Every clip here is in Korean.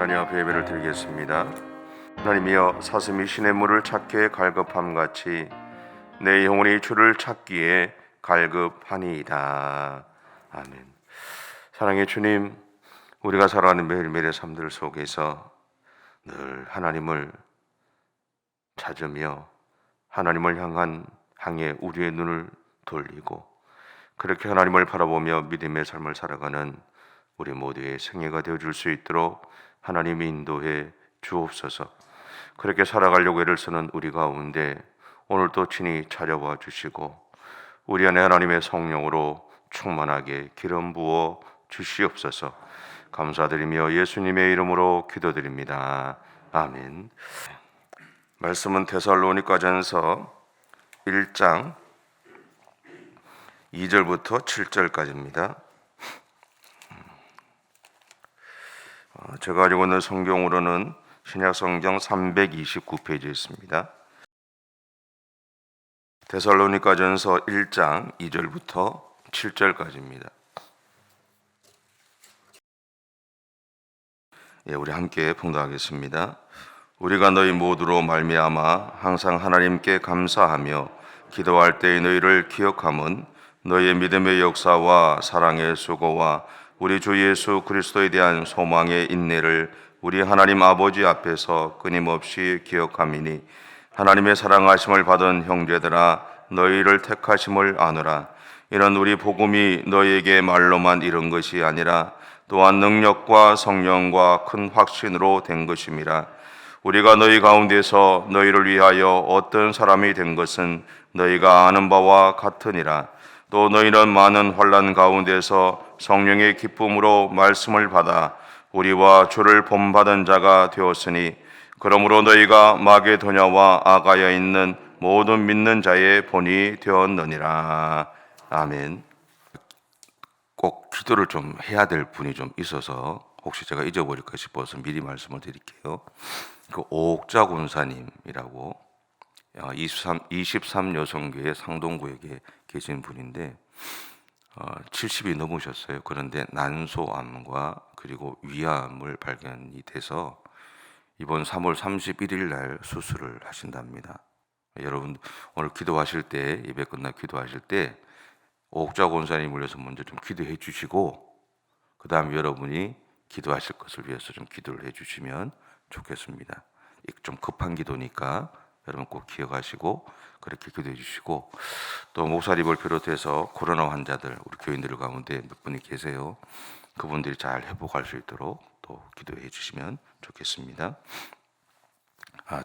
하나님 앞에 예배를 드리겠습니다. 하나님이여, 사슴이 시냇물을 찾기에 갈급함같이 내 영혼이 주를 찾기에 갈급하니이다. 아멘. 사랑의 주님, 우리가 살아가는 매일매일의 삶들 속에서 늘 하나님을 찾으며 하나님을 향해 우리의 눈을 돌리고 그렇게 하나님을 바라보며 믿음의 삶을 살아가는 우리 모두의 생애가 되어줄 수 있도록 하나님이 인도해 주옵소서. 그렇게 살아가려고 애를 쓰는 우리 가운데 오늘도 친히 찾아와 주시고 우리 안에 하나님의 성령으로 충만하게 기름 부어 주시옵소서. 감사드리며 예수님의 이름으로 기도드립니다. 아멘. 말씀은 데살로니가전서 1장 2절부터 7절까지입니다. 제가 가지고 있는 성경으로는 신약성경 329페이지에 있습니다. 데살로니가전서 1장 2절부터 7절까지입니다. 우리 함께 봉독하겠습니다. 우리가 너희 모두로 말미암아 항상 하나님께 감사하며 기도할 때에 너희를 기억함은 너희의 믿음의 역사와 사랑의 수고와 우리 주 예수 그리스도에 대한 소망의 인내를 우리 하나님 아버지 앞에서 끊임없이 기억함이니 하나님의 사랑하심을 받은 형제들아 너희를 택하심을 아노라. 이런 우리 복음이 너희에게 말로만 이른 것이 아니라 또한 능력과 성령과 큰 확신으로 된 것임이라. 우리가 너희 가운데서 너희를 위하여 어떤 사람이 된 것은 너희가 아는 바와 같으니라. 또 너희는 많은 환난 가운데서 성령의 기쁨으로 말씀을 받아 우리와 주를 본받은 자가 되었으니 그러므로 너희가 마게도냐와 아가야에 있는 모든 믿는 자의 본이 되었느니라. 아멘. 꼭 기도를 좀 해야 될 분이 좀 있어서 혹시 제가 잊어버릴까 싶어서 미리 말씀을 드릴게요. 그 오옥자 권사님이라고 23 여성교회 상동구역에 계신 분인데 70이 넘으셨어요. 그런데 난소암과 그리고 위암을 발견이 돼서 이번 3월 31일 날 수술을 하신답니다. 여러분 오늘 기도하실 때, 예배 끝나 기도하실 때 오옥자 권사님을 위해서 먼저 좀 기도해 주시고 그 다음 여러분이 기도하실 것을 위해서 좀 기도를 해 주시면 좋겠습니다. 좀 급한 기도니까 여러분 꼭 기억하시고 그렇게 기도해 주시고, 또 목사님을 비롯해서 코로나 환자들 우리 교인들 가운데 몇 분이 계세요. 그분들이 잘 회복할 수 있도록 또 기도해 주시면 좋겠습니다.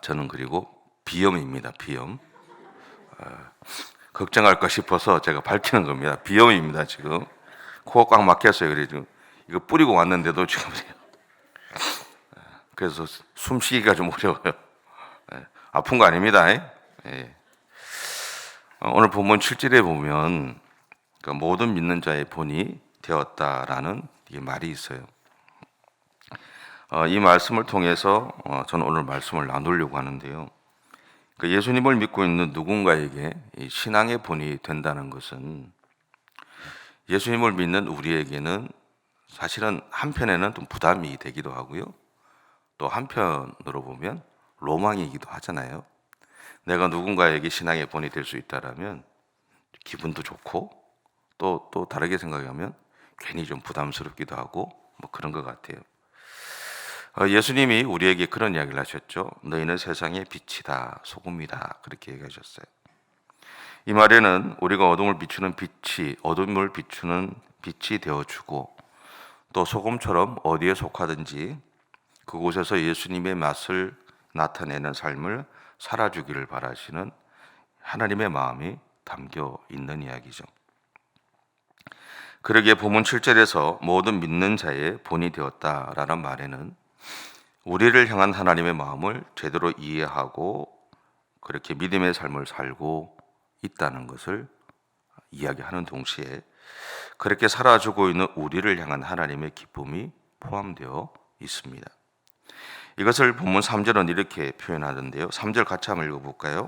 저는 그리고 비염입니다. 비염. 걱정할까 싶어서 제가 밝히는 겁니다. 비염입니다. 지금 코가 꽉 막혔어요. 그래 지금 이거 뿌리고 왔는데도 지금 그래서 숨쉬기가 좀 어려워요. 아픈 거 아닙니다. 오늘 본문 7절에 보면 그 모든 믿는 자의 본이 되었다라는 이 말이 있어요. 이 말씀을 통해서 저는 오늘 말씀을 나누려고 하는데요. 예수님을 믿고 있는 누군가에게 신앙의 본이 된다는 것은 예수님을 믿는 우리에게는 사실은 한편에는 좀 부담이 되기도 하고요. 또 한편으로 보면 로망이기도 하잖아요. 내가 누군가에게 신앙의 본이 될 수 있다라면 기분도 좋고 또 다르게 생각하면 괜히 좀 부담스럽기도 하고 뭐 그런 것 같아요. 예수님이 우리에게 그런 이야기를 하셨죠. 너희는 세상의 빛이다, 소금이다, 그렇게 얘기하셨어요. 이 말에는 우리가 어둠을 비추는 빛이 되어주고 또 소금처럼 어디에 속하든지 그곳에서 예수님의 맛을 나타내는 삶을 살아주기를 바라시는 하나님의 마음이 담겨 있는 이야기죠. 그러기에 본문 7절에서 모든 믿는 자의 본이 되었다라는 말에는 우리를 향한 하나님의 마음을 제대로 이해하고 그렇게 믿음의 삶을 살고 있다는 것을 이야기하는 동시에 그렇게 살아주고 있는 우리를 향한 하나님의 기쁨이 포함되어 있습니다. 이것을 본문 3절은 이렇게 표현하던데요. 3절 같이 한번 읽어볼까요?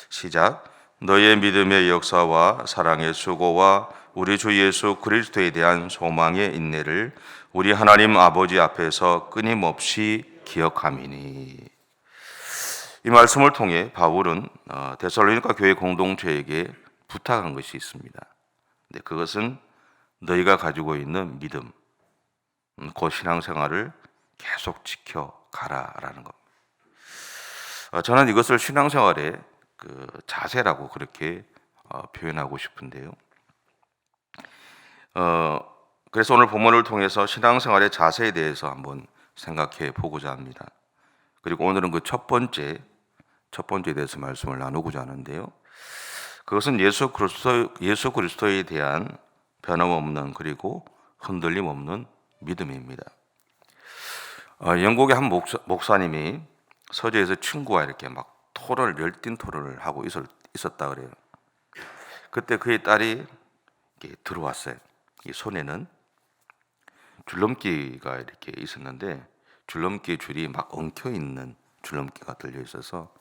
시작. 너희의 믿음의 역사와 사랑의 수고와 우리 주 예수 그리스도에 대한 소망의 인내를 우리 하나님 아버지 앞에서 끊임없이 기억함이니. 이 말씀을 통해 바울은 데살로니가 교회 공동체에게 부탁한 것이 있습니다. 근데 그것은 너희가 가지고 있는 믿음, 그 신앙생활을 계속 지켜가라라는 겁니다. 저는 이것을 신앙생활의 그 자세라고 그렇게 표현하고 싶은데요. 그래서 오늘 본문을 통해서 신앙생활의 자세에 대해서 한번 생각해 보고자 합니다. 그리고 오늘은 그 첫 번째에 대해서 말씀을 나누고자 하는데요. 그것은 예수 그리스도에 대한 변함없는 그리고 흔들림 없는 믿음입니다. 영국의 한 목사님이 서재에서 친구와 이렇게 막 열띤 토론을 하고 있었다 그래요. 그때 그의 딸이 들어왔어요. 이 손에는 줄넘기가 이렇게 있었는데 줄넘기 줄이 막 엉켜 있는 줄넘기가 들려 있어서,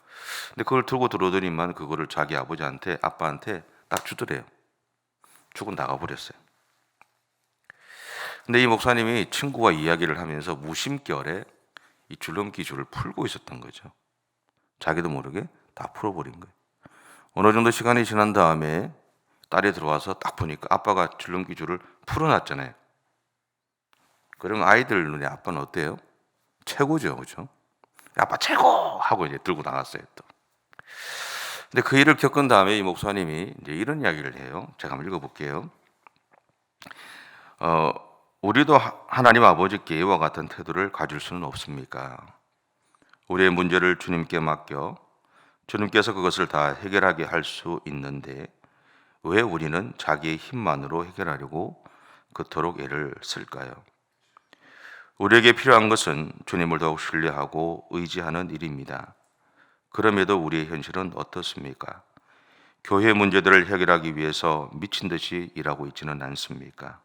근데 그걸 들고 들어오더니만 그거를 자기 아빠한테 딱 주더래요. 주고 나가버렸어요. 근데 이 목사님이 친구와 이야기를 하면서 무심결에 이 줄넘기 줄을 풀고 있었던 거죠. 자기도 모르게 다 풀어버린 거예요. 어느 정도 시간이 지난 다음에 딸이 들어와서 딱 보니까 아빠가 줄넘기 줄을 풀어놨잖아요. 그럼 아이들 눈에 아빠는 어때요? 최고죠, 그렇죠? 아빠 최고! 하고 이제 들고 나갔어요, 또. 근데 그 일을 겪은 다음에 이 목사님이 이제 이런 이야기를 해요. 제가 한번 읽어볼게요. 우리도 하나님 아버지께 이와 같은 태도를 가질 수는 없습니까? 우리의 문제를 주님께 맡겨 주님께서 그것을 다 해결하게 할 수 있는데 왜 우리는 자기의 힘만으로 해결하려고 그토록 애를 쓸까요? 우리에게 필요한 것은 주님을 더욱 신뢰하고 의지하는 일입니다. 그럼에도 우리의 현실은 어떻습니까? 교회 문제들을 해결하기 위해서 미친 듯이 일하고 있지는 않습니까?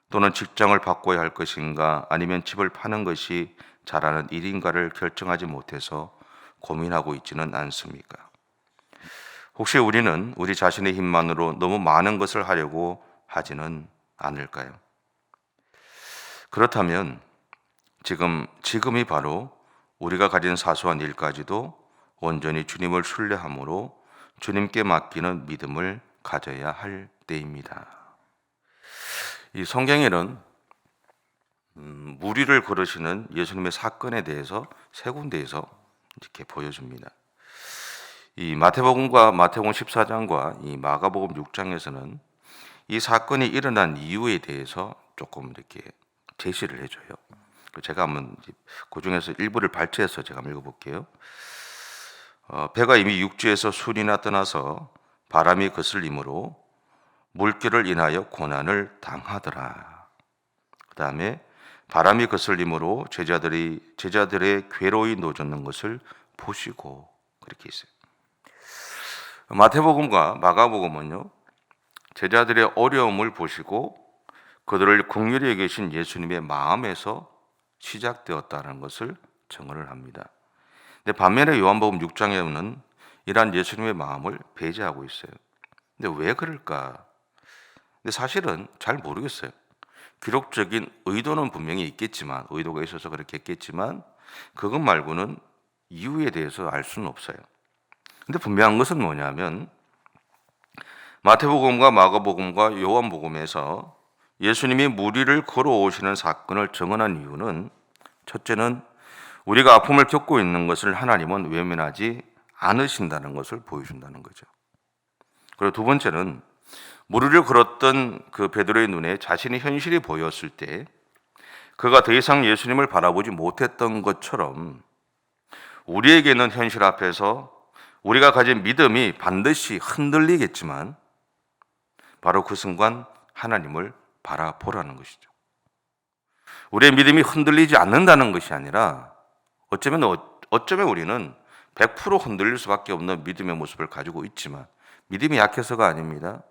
또는 직장을 바꿔야 할 것인가 아니면 집을 파는 것이 잘하는 일인가를 결정하지 못해서 고민하고 있지는 않습니까? 혹시 우리는 우리 자신의 힘만으로 너무 많은 것을 하려고 하지는 않을까요? 그렇다면 지금이 바로 우리가 가진 사소한 일까지도 온전히 주님을 신뢰함으로 주님께 맡기는 믿음을 가져야 할 때입니다. 이 성경에는 무리를 걸으시는 예수님의 사건에 대해서 세 군데에서 이렇게 보여줍니다. 이 마태복음 14장과 이 마가복음 6장에서는 이 사건이 일어난 이유에 대해서 조금 이렇게 제시를 해줘요. 제가 한번 그 중에서 일부를 발췌해서 제가 한번 읽어볼게요. 배가 이미 육지에서 순이나 떠나서 바람이 거슬림으로 물결을 인하여 고난을 당하더라. 그 다음에 바람이 거슬림으로 제자들의 괴로이 노젓는 것을 보시고, 그렇게 있어요. 마태복음과 마가복음은요, 제자들의 어려움을 보시고 그들을 긍휼히 여기신 예수님의 마음에서 시작되었다는 것을 증언을 합니다. 근데 반면에 요한복음 6장에는 이러한 예수님의 마음을 배제하고 있어요. 근데 왜 그럴까? 근데 사실은 잘 모르겠어요. 기록적인 의도는 분명히 있겠지만, 의도가 있어서 그렇게 했겠지만 그것 말고는 이유에 대해서 알 수는 없어요. 근데 분명한 것은 뭐냐면 마태복음과 마가복음과 요한복음에서 예수님이 무리를 걸어오시는 사건을 증언한 이유는, 첫째는 우리가 아픔을 겪고 있는 것을 하나님은 외면하지 않으신다는 것을 보여준다는 거죠. 그리고 두 번째는 무리를 걸었던 그 베드로의 눈에 자신의 현실이 보였을 때 그가 더 이상 예수님을 바라보지 못했던 것처럼 우리에게는 현실 앞에서 우리가 가진 믿음이 반드시 흔들리겠지만 바로 그 순간 하나님을 바라보라는 것이죠. 우리의 믿음이 흔들리지 않는다는 것이 아니라 어쩌면 우리는 100% 흔들릴 수밖에 없는 믿음의 모습을 가지고 있지만 믿음이 약해서가 아닙니다.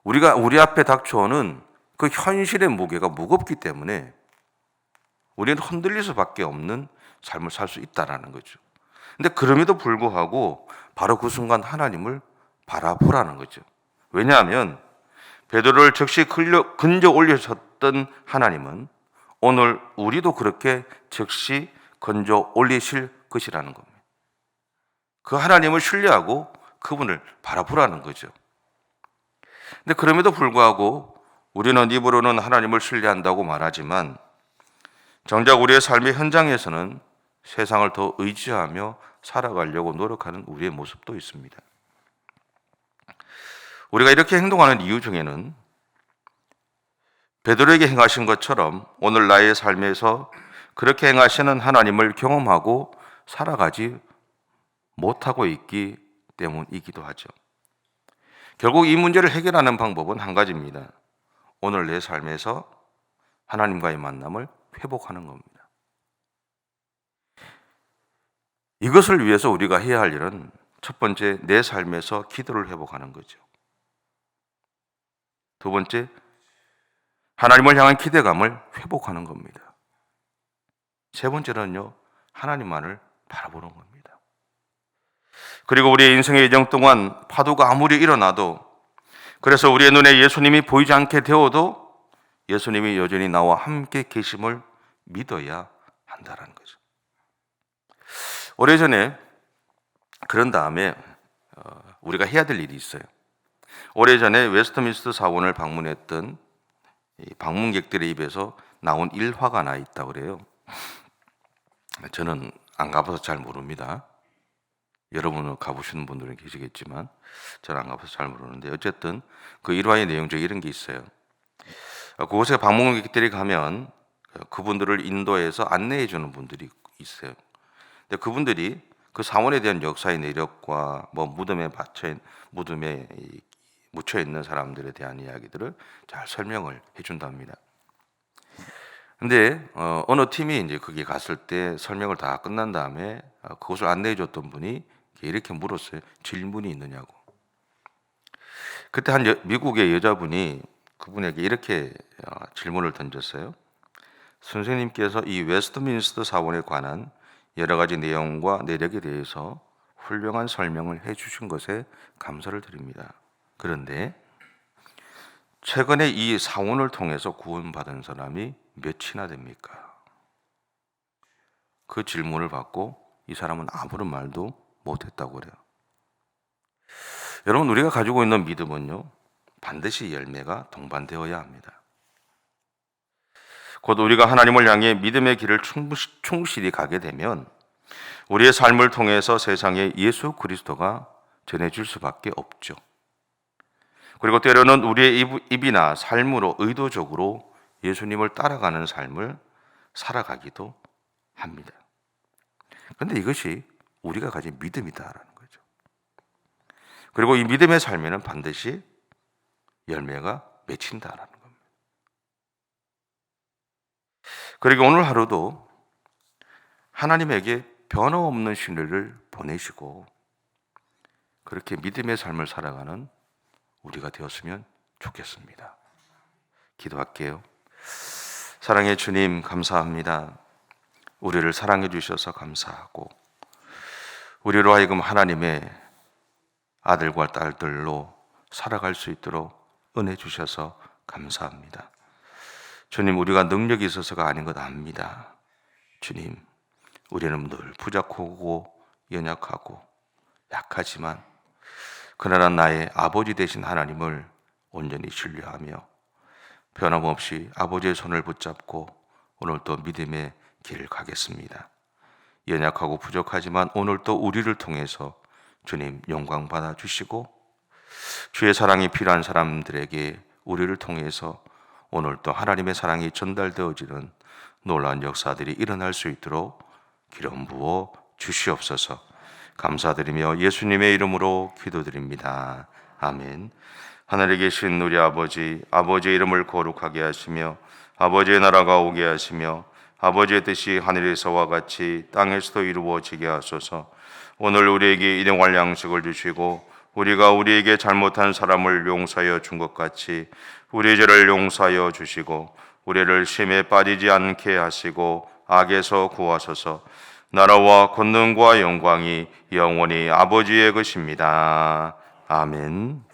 우리 앞에 닥쳐오는 그 현실의 무게가 무겁기 때문에 우리는 흔들릴 수밖에 없는 삶을 살 수 있다는 거죠. 근데 그럼에도 불구하고 바로 그 순간 하나님을 바라보라는 거죠. 왜냐하면 베드로를 즉시 근저 주셨던 하나님은 오늘 우리도 그렇게 즉시 건져 올리실 것이라는 겁니다. 그 하나님을 신뢰하고 그분을 바라보라는 거죠. 근데 그럼에도 불구하고 우리는 입으로는 하나님을 신뢰한다고 말하지만 정작 우리의 삶의 현장에서는 세상을 더 의지하며 살아가려고 노력하는 우리의 모습도 있습니다. 우리가 이렇게 행동하는 이유 중에는 베드로에게 행하신 것처럼 오늘 나의 삶에서 그렇게 행하시는 하나님을 경험하고 살아가지 못하고 있기 때문이기도 하죠. 결국 이 문제를 해결하는 방법은 한 가지입니다. 오늘 내 삶에서 하나님과의 만남을 회복하는 겁니다. 이것을 위해서 우리가 해야 할 일은 첫 번째, 내 삶에서 기도를 회복하는 거죠. 두 번째, 하나님을 향한 기대감을 회복하는 겁니다. 세 번째는요, 하나님만을 바라보는 겁니다. 그리고 우리의 인생의 여정 동안 파도가 아무리 일어나도, 그래서 우리의 눈에 예수님이 보이지 않게 되어도 예수님이 여전히 나와 함께 계심을 믿어야 한다는 거죠. 오래전에 그런 다음에 우리가 해야 될 일이 있어요. 오래전에 웨스트민스터 사원을 방문했던 방문객들의 입에서 나온 일화가 나 있다고 그래요. 저는 안 가봐서 잘 모릅니다. 여러분은 가보시는 분들은 계시겠지만 저는 안 가봐서 잘 모르는데, 어쨌든 그 일화의 내용 중에 이런 게 있어요. 그곳에 방문객들이 가면 그분들을 인도해서 안내해 주는 분들이 있어요. 근데 그분들이 그 사원에 대한 역사의 내력과 무덤에 묻혀 있는 사람들에 대한 이야기들을 잘 설명을 해준답니다. 근데 어느 팀이 이제 거기 갔을 때 설명을 다 끝난 다음에 그곳을 안내해 줬던 분이 이렇게 물었어요. 질문이 있느냐고. 그때 한 미국의 여자분이 그분에게 이렇게 질문을 던졌어요. 선생님께서 이 웨스트민스터 사원에 관한 여러 가지 내용과 내력에 대해서 훌륭한 설명을 해주신 것에 감사를 드립니다. 그런데 최근에 이 사원을 통해서 구원받은 사람이 몇이나 됩니까? 그 질문을 받고 이 사람은 아무런 말도 못했다고 그래요. 여러분, 우리가 가지고 있는 믿음은요, 반드시 열매가 동반되어야 합니다. 곧 우리가 하나님을 향해 믿음의 길을 충실히 가게 되면 우리의 삶을 통해서 세상에 예수 그리스도가 전해질 수밖에 없죠. 그리고 때로는 우리의 입이나 삶으로 의도적으로 예수님을 따라가는 삶을 살아가기도 합니다. 그런데 이것이 우리가 가진 믿음이다라는 거죠. 그리고 이 믿음의 삶에는 반드시 열매가 맺힌다라는 겁니다. 그리고 오늘 하루도 하나님에게 변함없는 신뢰를 보내시고 그렇게 믿음의 삶을 살아가는 우리가 되었으면 좋겠습니다. 기도할게요. 사랑의 주님, 감사합니다. 우리를 사랑해 주셔서 감사하고 우리로 하여금 하나님의 아들과 딸들로 살아갈 수 있도록 은혜 주셔서 감사합니다. 주님, 우리가 능력이 있어서가 아닌 것 압니다. 주님, 우리는 늘 부족하고 연약하고 약하지만 그러나 나의 아버지 되신 하나님을 온전히 신뢰하며 변함없이 아버지의 손을 붙잡고 오늘도 믿음의 길을 가겠습니다. 연약하고 부족하지만 오늘도 우리를 통해서 주님 영광 받아 주시고 주의 사랑이 필요한 사람들에게 우리를 통해서 오늘도 하나님의 사랑이 전달되어지는 놀라운 역사들이 일어날 수 있도록 기름 부어 주시옵소서. 감사드리며 예수님의 이름으로 기도드립니다. 아멘. 하늘에 계신 우리 아버지, 아버지의 이름을 거룩하게 하시며 아버지의 나라가 오게 하시며 아버지의 뜻이 하늘에서와 같이 땅에서도 이루어지게 하소서. 오늘 우리에게 일용할 양식을 주시고 우리가 우리에게 잘못한 사람을 용서하여 준 것 같이 우리의 죄를 용서하여 주시고 우리를 시험에 빠지지 않게 하시고 악에서 구하소서. 나라와 권능과 영광이 영원히 아버지의 것입니다. 아멘.